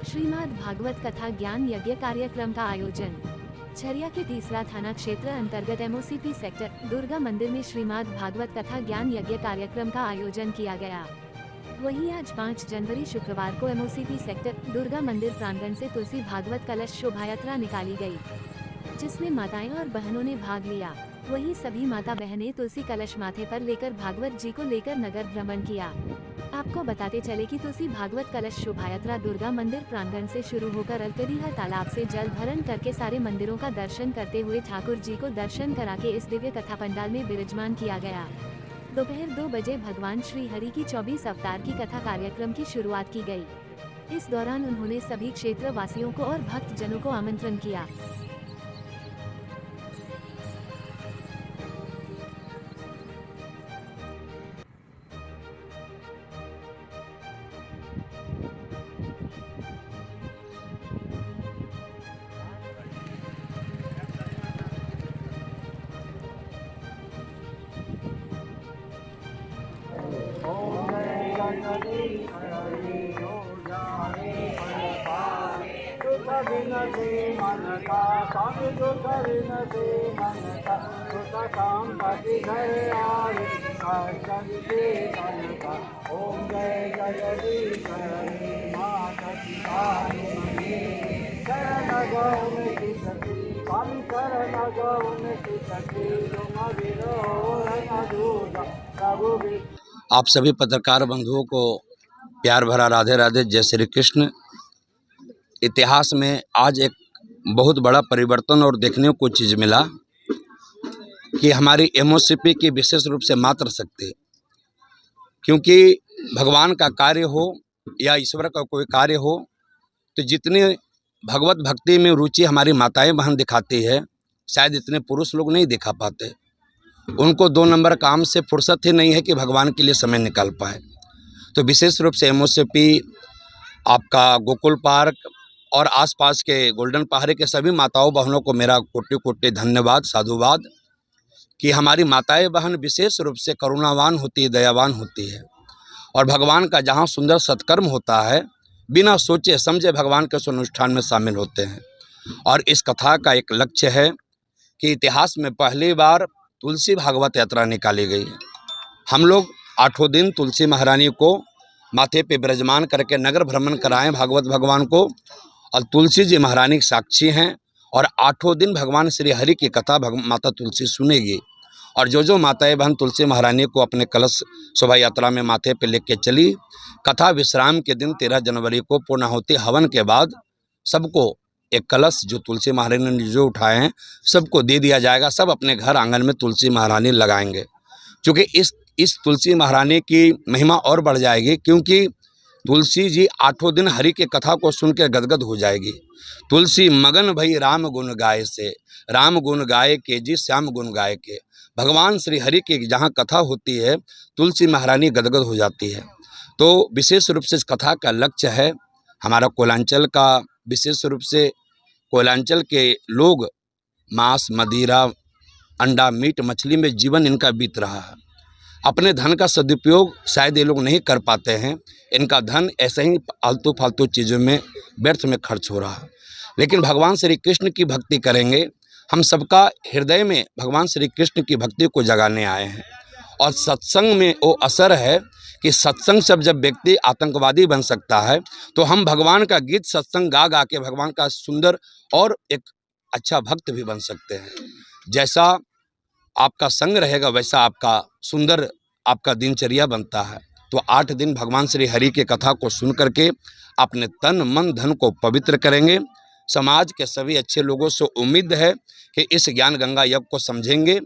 श्रीमद् भागवत कथा ज्ञान यज्ञ कार्यक्रम का आयोजन छरिया के तीसरा थाना क्षेत्र अंतर्गत एमओसीपी सेक्टर दुर्गा मंदिर में श्रीमद् भागवत कथा ज्ञान यज्ञ कार्यक्रम का आयोजन किया गया। वहीं आज 5 जनवरी शुक्रवार को एमओसीपी सेक्टर दुर्गा मंदिर प्रांगण से तुलसी भागवत कलश शोभा यात्रा निकाली गई, जिसमें माताएं और बहनों ने भाग लिया। वहीं सभी माता बहनें तुलसी कलश माथे पर लेकर भागवत जी को लेकर नगर भ्रमण किया। आपको बताते चले कि तुलसी भागवत कलश शोभा यात्रा दुर्गा मंदिर प्रांगण से शुरू होकर अलकडीहा तालाब से जल भरण करके सारे मंदिरों का दर्शन करते हुए ठाकुर जी को दर्शन करा के इस दिव्य कथा पंडाल में विराजमान किया गया। दोपहर 2 बजे भगवान श्री हरि की 24 अवतार की कथा कार्यक्रम की शुरुआत की गई। इस दौरान उन्होंने सभी क्षेत्र वासियों को और भक्त जनों को आमंत्रण किया। ओम जय जगदीश हरि माता शरण गौन की सती स्वामी शरण गौन की सती प्रभु। आप सभी पत्रकार बंधुओं को प्यार भरा राधे राधे, जय श्री कृष्ण। इतिहास में आज एक बहुत बड़ा परिवर्तन और देखने को चीज़ मिला कि हमारी एमओसीपी की विशेष रूप से मात्र शक्ति, क्योंकि भगवान का कार्य हो या ईश्वर का कोई कार्य हो तो जितनी भगवत भक्ति में रुचि हमारी माताएं बहन दिखाती है, शायद इतने पुरुष लोग नहीं दिखा पाते। उनको 2 नंबर काम से फुर्सत ही नहीं है कि भगवान के लिए समय निकाल पाए। तो विशेष रूप से एमओसीपी, आपका गोकुल पार्क और आसपास के गोल्डन पहाड़ी के सभी माताओं बहनों को मेरा कोटि कोटि धन्यवाद, साधुवाद कि हमारी माताएं बहन विशेष रूप से करुणावान होती है, दयावान होती है और भगवान का जहाँ सुंदर सत्कर्म होता है बिना सोचे समझे भगवान के उस अनुष्ठान में शामिल होते हैं। और इस कथा का एक लक्ष्य है कि इतिहास में पहली बार तुलसी भागवत यात्रा निकाली गई। हम लोग 8 दिन तुलसी महारानी को माथे पे विराजमान करके नगर भ्रमण कराएं भागवत भगवान को, और तुलसी जी महारानी साक्षी हैं और 8 दिन भगवान श्री हरि की कथा माता तुलसी सुनेगी। और जो माताएं बहन तुलसी महारानी को अपने कलश शोभा यात्रा में माथे पे लेके चली, कथा विश्राम के दिन 13 जनवरी को पूर्णाहुति हवन के बाद सबको एक कलश जो तुलसी महारानी ने जो उठाए हैं सबको दे दिया जाएगा। सब अपने घर आंगन में तुलसी महारानी लगाएंगे, क्योंकि इस तुलसी महारानी की महिमा और बढ़ जाएगी, क्योंकि तुलसी जी 8 दिन हरि के कथा को सुन के गदगद हो जाएगी। तुलसी मगन भई राम गुण गाए से, राम गुण गाए के जी श्याम गुण गाए के। भगवान श्री हरि की जहाँ कथा होती है तुलसी महारानी गदगद हो जाती है। तो विशेष रूप से इस कथा का लक्ष्य है हमारा कोयलांचल का, विशेष रूप से कोयलांचल के लोग मांस, मदिरा, अंडा, मीट, मछली में जीवन इनका बीत रहा है। अपने धन का सदुपयोग शायद ये लोग नहीं कर पाते हैं, इनका धन ऐसे ही आलतू फालतू चीज़ों में व्यर्थ में खर्च हो रहा है। लेकिन भगवान श्री कृष्ण की भक्ति करेंगे, हम सबका हृदय में भगवान श्री कृष्ण की भक्ति को जगाने आए हैं। और सत्संग में वो असर है कि सत्संग से जब व्यक्ति आतंकवादी बन सकता है तो हम भगवान का गीत सत्संग गा गा के भगवान का सुंदर और एक अच्छा भक्त भी बन सकते हैं। जैसा आपका संग रहेगा वैसा आपका सुंदर आपका दिनचर्या बनता है। तो 8 दिन भगवान श्री हरि के कथा को सुन करके अपने तन मन धन को पवित्र करेंगे। समाज के सभी अच्छे लोगों से उम्मीद है कि इस ज्ञान गंगा यज्ञ को समझेंगे